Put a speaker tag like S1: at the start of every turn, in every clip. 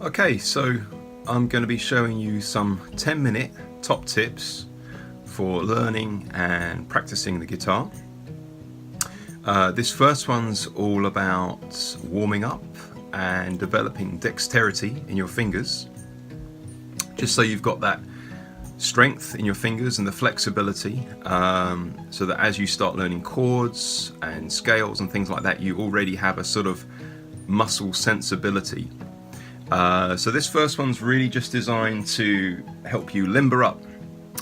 S1: Okay, so I'm going to be showing you some 10-minute top tips for learning and practicing the guitar. This first one's all about warming up and developing dexterity in your fingers, just so you've got that strength in your fingers and the flexibility, so that as you start learning chords and scales and things like that, you already have a sort of muscle sensibility. So this first one's really just designed to help you limber up,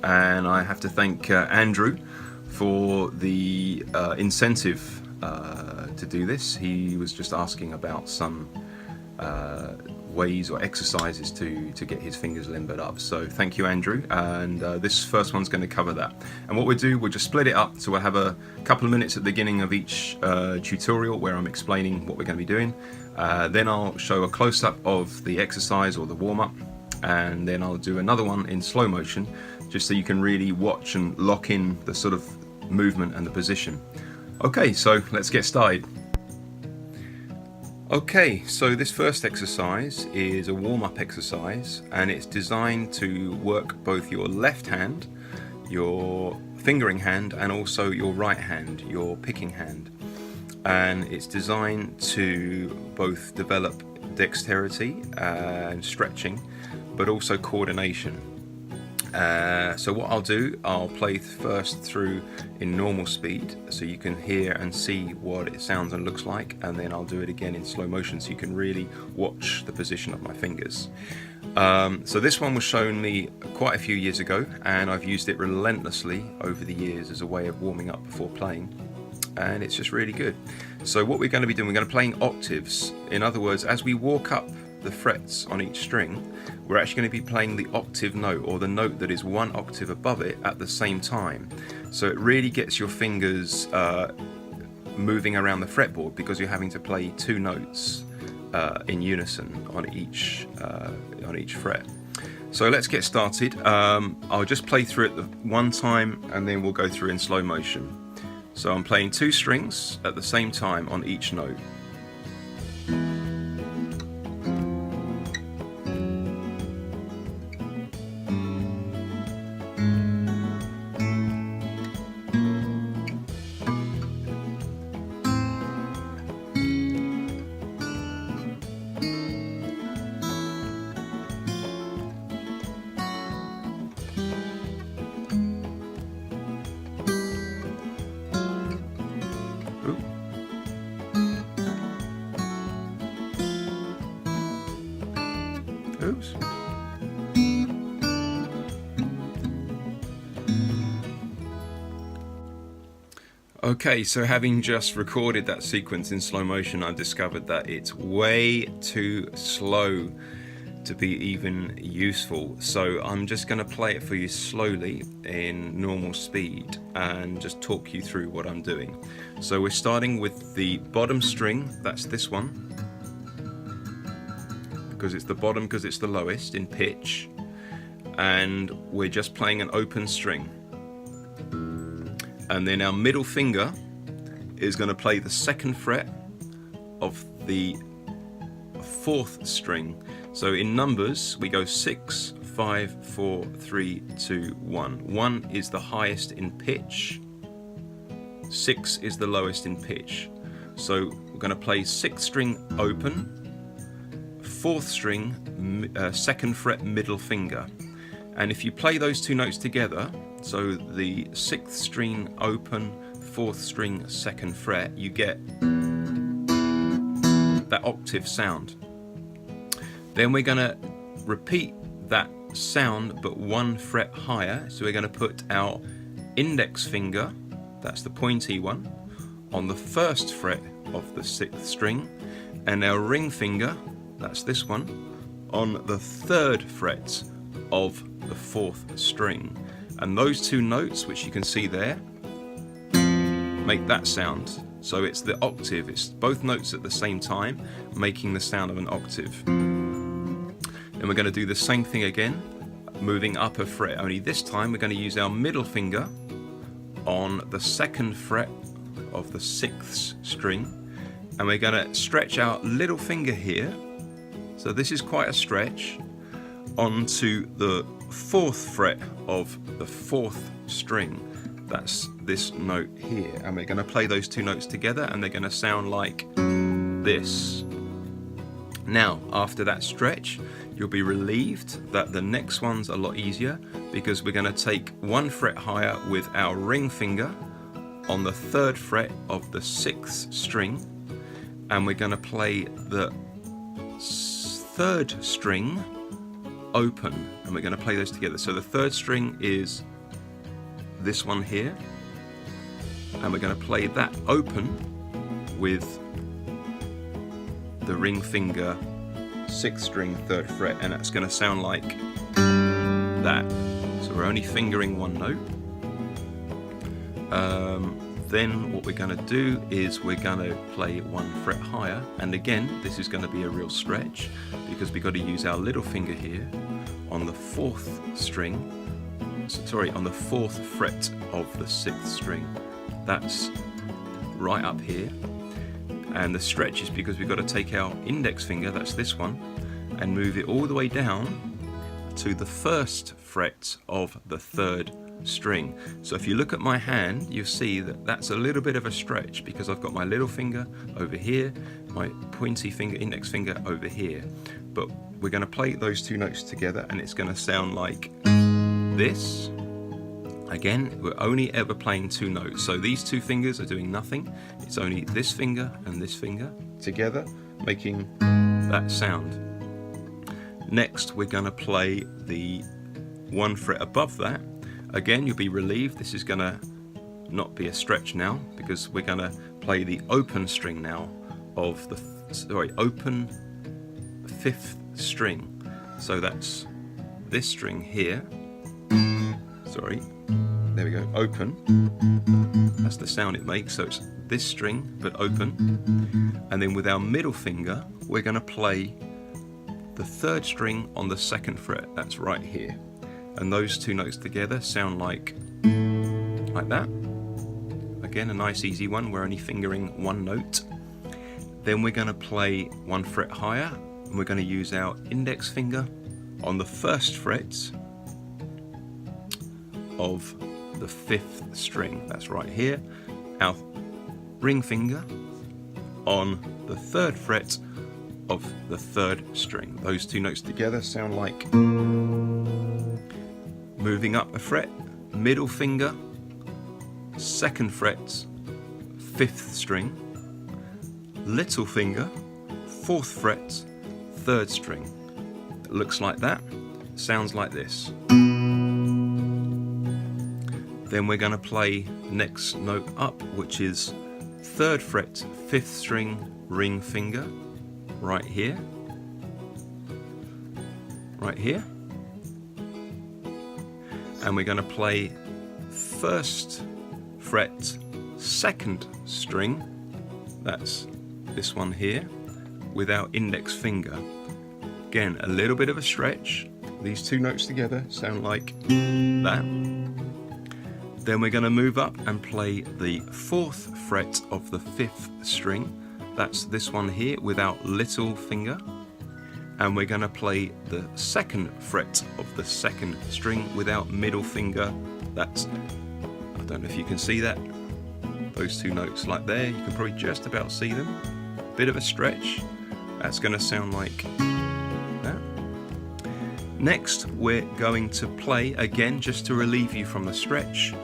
S1: and I have to thank Andrew for the incentive to do this. He was just asking about some ways or exercises to get his fingers limbered up. So thank you, Andrew, and this first one's going to cover that. And what we'll do, we'll just split it up, so we'll have a couple of minutes at the beginning of each tutorial where I'm explaining what we're going to be doing. Then I'll show a close-up of the exercise or the warm-up, and then I'll do another one in slow motion, just so you can really watch and lock in the sort of movement and the position. Okay, so let's get started. Okay, so this first exercise is a warm-up exercise, and it's designed to work both your left hand, your fingering hand, and also your right hand, your picking hand. And it's designed to both develop dexterity and stretching, but also coordination. So what I'll do, I'll play first through in normal speed so you can hear and see what it sounds and looks like, and then I'll do it again in slow motion so you can really watch the position of my fingers. So this one was shown me quite a few years ago, and I've used it relentlessly over the years as a way of warming up before playing, and it's just really good. So what we're going to be doing, we're going to be playing octaves. In other words, as we walk up the frets on each string, we're actually going to be playing the octave note, or the note that is one octave above it, at the same time. So it really gets your fingers moving around the fretboard, because you're having to play two notes in unison on each fret. So let's get started. I'll just play through it one time, and then we'll go through in slow motion. So I'm playing two strings at the same time on each note. Oops. Okay, so having just recorded that sequence in slow motion, I discovered that it's way too slow to be even useful. So I'm just going to play it for you slowly in normal speed and just talk you through what I'm doing. So we're starting with the bottom string, that's this one, because it's the bottom, because it's the lowest in pitch, and we're just playing an open string. And then our middle finger is going to play the second fret of the fourth string. So in numbers we go 6, 5, 4, 3, 2, 1. 1 is the highest in pitch, 6 is the lowest in pitch. So we're going to play 6th string open, 4th string second fret middle finger. And if you play those two notes together, so the 6th string open, 4th string second fret, you get that octave sound. Then we're going to repeat that sound but one fret higher. So we're going to put our index finger, that's the pointy one, on the 1st fret of the 6th string, and our ring finger, that's this one, on the 3rd fret of the 4th string. And those two notes, which you can see there, make that sound. So it's the octave, it's both notes at the same time making the sound of an octave. And we're going to do the same thing again, moving up a fret, only this time we're going to use our middle finger on the 2nd fret of the 6th string, and we're going to stretch our little finger here So this is quite a stretch onto the 4th fret of the 4th string. That's this note here, and we're going to play those two notes together and they're going to sound like this. Now, after that stretch, you'll be relieved that the next one's a lot easier, because we're going to take 1 fret higher with our ring finger on the 3rd fret of the 6th string, and we're going to play the 3rd string open, and we're going to play those together. So the 3rd string is this one here, and we're going to play that open with the ring finger 6th string 3rd fret, and that's going to sound like that. So we're only fingering one note. Then what we're going to do is we're going to play 1 fret higher, and again this is going to be a real stretch because we've got to use our little finger here on the 4th string, sorry, on the 4th fret of the 6th string. That's right up here, and the stretch is because we've got to take our index finger, that's this one, and move it all the way down to the 1st fret of the 3rd string. So if you look at my hand, you'll see that that's a little bit of a stretch because I've got my little finger over here, my pointy finger, index finger over here. But we're going to play those two notes together and it's going to sound like this. Again, we're only ever playing 2 notes, so these 2 fingers are doing nothing. It's only this finger and this finger together making that sound. Next, we're going to play the 1 fret above that. Again, you'll be relieved this is going to not be a stretch now, because we're going to play the open string now of the open 5th string. So that's this string here. Sorry, there we go, open. That's the sound it makes, so it's this string but open. And then with our middle finger, we're going to play the 3rd string on the 2nd fret, that's right here. And those 2 notes together sound like that. Again, a nice easy one, we're only fingering 1 note. Then we're going to play 1 fret higher, and we're going to use our index finger on the 1st fret of the 5th string, that's right here. Our ring finger on the 3rd fret of the 3rd string. Those 2 notes together sound like, moving up a fret, middle finger, 2nd fret, 5th string, little finger, 4th fret, 3rd string. It looks like that, sounds like this. Then we're going to play next note up, which is 3rd fret, 5th string, ring finger, right here, right here. And we're going to play 1st fret, 2nd string, that's this one here, with our index finger. Again, a little bit of a stretch. These 2 notes together sound like that. Then we're going to move up and play the 4th fret of the 5th string, that's this one here, with our little finger. And we're going to play the 2nd fret of the 2nd string with our middle finger. That's, I don't know if you can see that, those 2 notes like there, you can probably just about see them. Bit of a stretch, that's going to sound like that. Next, we're going to play, again, just to relieve you from the stretch,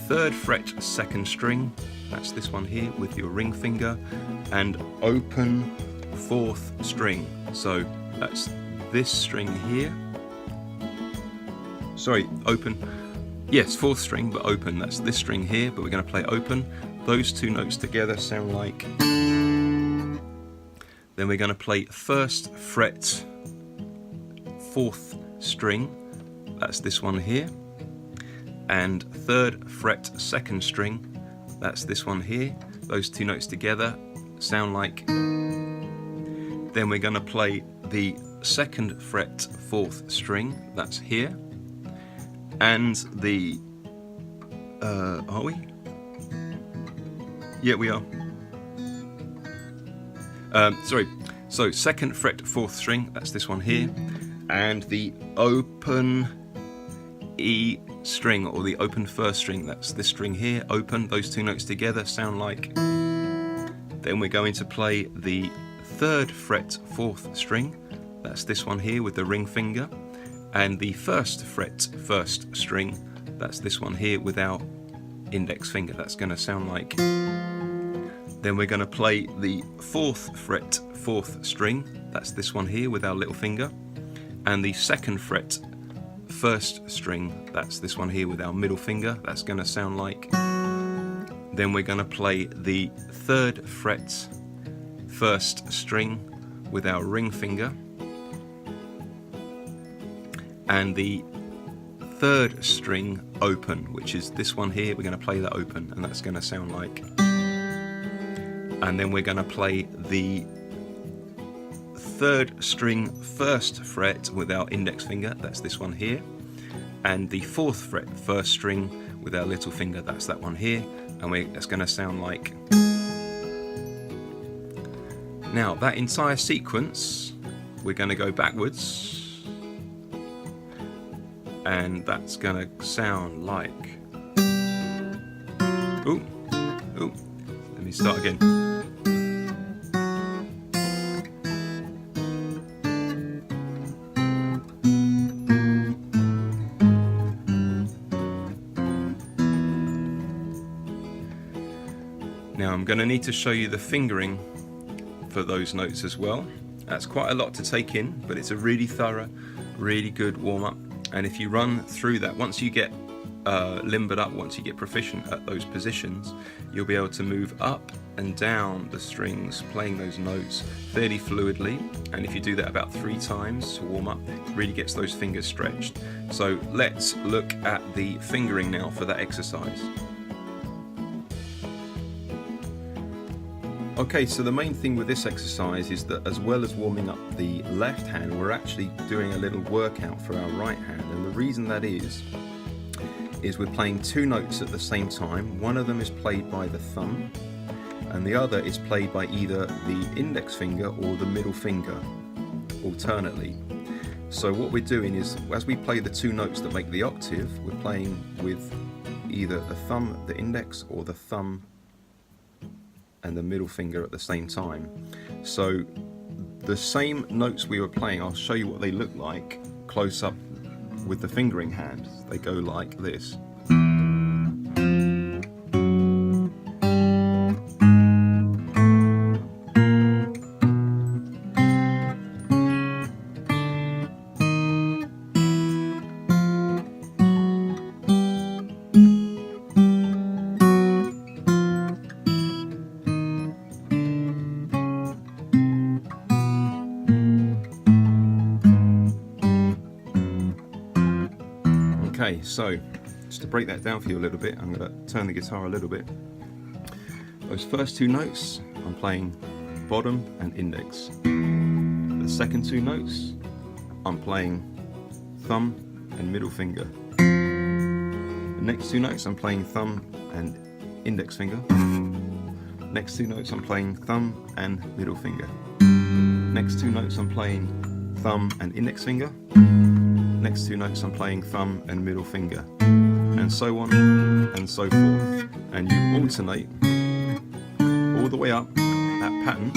S1: 3rd fret, 2nd string, that's this one here with your ring finger, and open 4th string. So that's this string here. Sorry, open. Yes, 4th string, but open. That's this string here, but we're going to play open. Those 2 notes together sound like. Then we're going to play 1st fret, 4th string. That's this one here. And 3rd fret, 2nd string. That's this one here. Those 2 notes together sound like. Then we're going to play the 2nd fret, 4th string, that's here, and the, are we? Yeah, we are. Sorry, So 2nd fret 4th string, that's this one here, and the open E string, or the open 1st string, that's this string here, open. Those two notes together sound like. Then we're going to play the 3rd fret 4th string, that's this one here with the ring finger, and the 1st fret 1st string, that's this one here with our index finger. That's going to sound like. Then we're going to play the 4th fret 4th string, that's this one here with our little finger, and the 2nd fret 1st string, that's this one here with our middle finger. That's going to sound like. Then we're going to play the 3rd fret 1st string with our ring finger, and the 3rd string open, which is this one here. We're going to play that open, and that's going to sound like. And then we're going to play the 3rd string 1st fret with our index finger, that's this one here, and the 4th fret 1st string with our little finger, that's that one here, and that's going to sound like. Now that entire sequence, we're going to go backwards, and that's going to sound like. Ooh, ooh. Let me start again. Now I'm going to need to show you the fingering for those notes as well. That's quite a lot to take in, but it's a really thorough, really good warm-up. And if you run through that, once you get limbered up, once you get proficient at those positions, you'll be able to move up and down the strings, playing those notes fairly fluidly. And if you do that about 3 times to warm up, it really gets those fingers stretched. So let's look at the fingering now for that exercise. Okay, so the main thing with this exercise is that as well as warming up the left hand, we're actually doing a little workout for our right hand. And the reason that is we're playing 2 notes at the same time. One of them is played by the thumb, and the other is played by either the index finger or the middle finger, alternately. So what we're doing is, as we play the 2 notes that make the octave, we're playing with either the thumb, the index, or the thumb and the middle finger at the same time. So the same notes we were playing, I'll show you what they look like close up with the fingering hand. They go like this. Okay, so just to break that down for you a little bit, I'm going to turn the guitar a little bit. Those first 2 notes, I'm playing bottom and index. The second 2 notes, I'm playing thumb and middle finger. The next 2 notes, I'm playing thumb and index finger. Next 2 notes, I'm playing thumb and middle finger. Next 2 notes, I'm playing thumb and index finger. Next 2 notes I'm playing thumb and middle finger, and so on and so forth. And you alternate all the way up that pattern.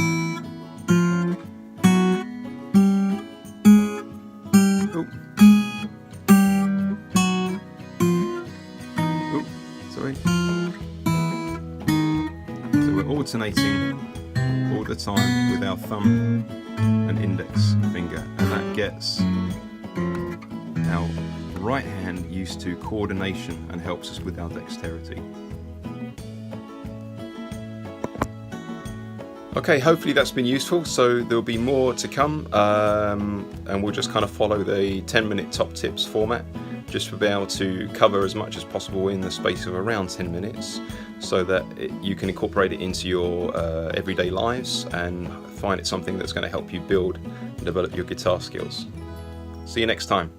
S1: Oh. Oh, sorry. So we're alternating all the time with our thumb and index finger, and that gets our right hand used to coordination and helps us with our dexterity. Okay, hopefully that's been useful. So there'll be more to come, and we'll just kind of follow the 10-minute top tips format, just to be able to cover as much as possible in the space of around 10 minutes, so that you can incorporate it into your everyday lives and find it something that's going to help you build and develop your guitar skills. See you next time.